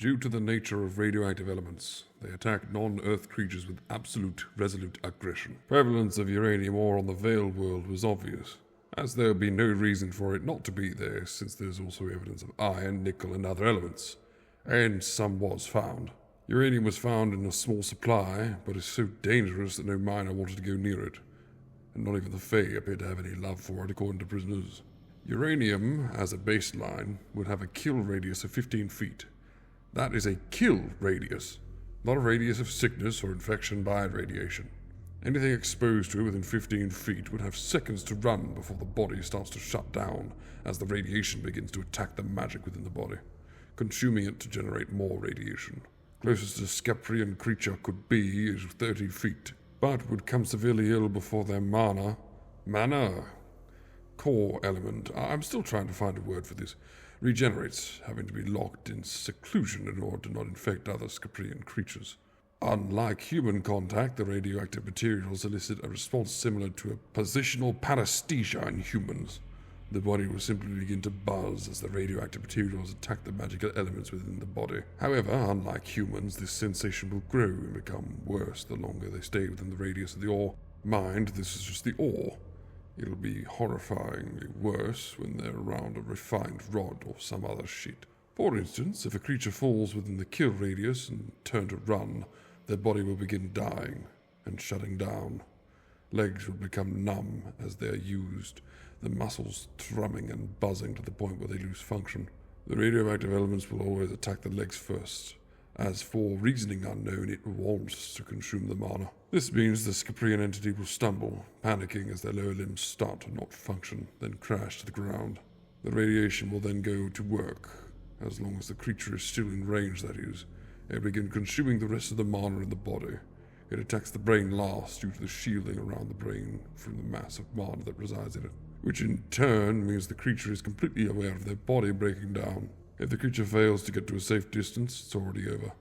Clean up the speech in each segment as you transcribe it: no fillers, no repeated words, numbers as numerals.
Due to the nature of radioactive elements, they attack non-Earth creatures with absolute, resolute aggression. Prevalence of uranium ore on the Veil world was obvious, as there would be no reason for it not to be there, since there's also evidence of iron, nickel, and other elements. And some was found. Uranium was found in a small supply, but is so dangerous that no miner wanted to go near it, and not even the Fae appeared to have any love for it, according to prisoners. Uranium, as a baseline, would have a kill radius of 15 feet. That is a kill radius, not a radius of sickness or infection by radiation. Anything exposed to it within 15 feet would have seconds to run before the body starts to shut down as the radiation begins to attack the magic within the body, consuming it to generate more radiation. Closest a Scaprian creature could be is 30 feet, but would come severely ill before their mana, core element, I'm still trying to find a word for this, regenerates, having to be locked in seclusion in order to not infect other Scaprian creatures. Unlike human contact, the radioactive materials elicit a response similar to a positional paresthesia in humans. The body will simply begin to buzz as the radioactive materials attack the magical elements within the body. However, unlike humans, this sensation will grow and become worse the longer they stay within the radius of the ore. Mind, this is just the ore. It'll be horrifyingly worse when they're around a refined rod or some other shit. For instance, if a creature falls within the kill radius and turn to run, their body will begin dying and shutting down. Legs will become numb as they are used, the muscles thrumming and buzzing to the point where they lose function. The radioactive elements will always attack the legs first, as for reasoning unknown it wants to consume the mana. This means the Scaprian entity will stumble, panicking as their lower limbs start to not function, then crash to the ground. The radiation will then go to work, as long as the creature is still in range, that is, and begin consuming the rest of the mana in the body. It attacks the brain last due to the shielding around the brain from the mass of mana that resides in it, which in turn means the creature is completely aware of their body breaking down. If the creature fails to get to a safe distance, it's already over.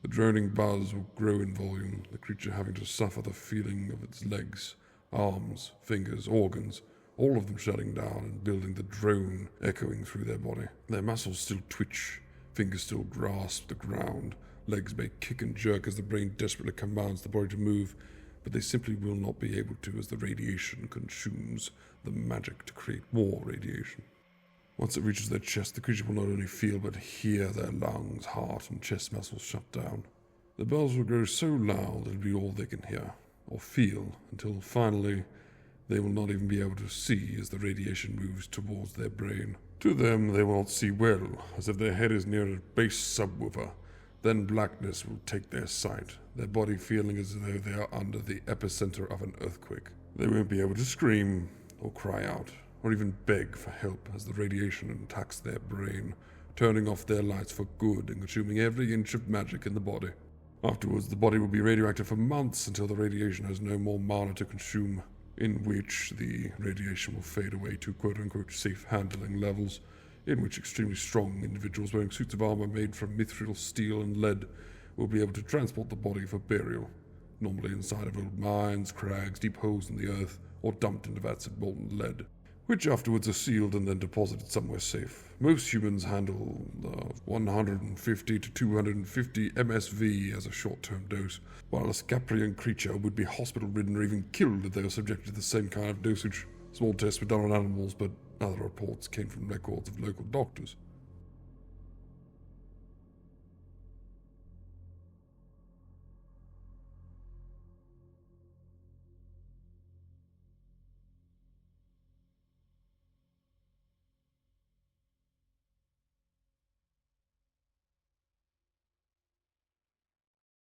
The droning buzz will grow in volume, the creature having to suffer the feeling of its legs, arms, fingers, organs, all of them shutting down and building the drone echoing through their body. Their muscles still twitch, fingers still grasp the ground, legs may kick and jerk as the brain desperately commands the body to move, but they simply will not be able to as the radiation consumes the magic to create more radiation. Once it reaches their chest, the creature will not only feel but hear their lungs, heart, and chest muscles shut down. The buzz will grow so loud it'll be all they can hear, or feel, until finally they will not even be able to see as the radiation moves towards their brain. To them, they will not see well, as if their head is near a bass subwoofer. Then blackness will take their sight, their body feeling as though they are under the epicenter of an earthquake. They won't be able to scream, or cry out, or even beg for help as the radiation attacks their brain, turning off their lights for good and consuming every inch of magic in the body. Afterwards, the body will be radioactive for months until the radiation has no more mana to consume, in which the radiation will fade away to quote-unquote safe handling levels, in which extremely strong individuals wearing suits of armor made from mithril, steel, and lead will be able to transport the body for burial, normally inside of old mines, crags, deep holes in the earth, or dumped into vats of molten lead, which afterwards are sealed and then deposited somewhere safe. Most humans handle 150 to 250 MSV as a short-term dose, while a Scaprian creature would be hospital-ridden or even killed if they were subjected to the same kind of dosage. Small tests were done on animals, but other reports came from records of local doctors.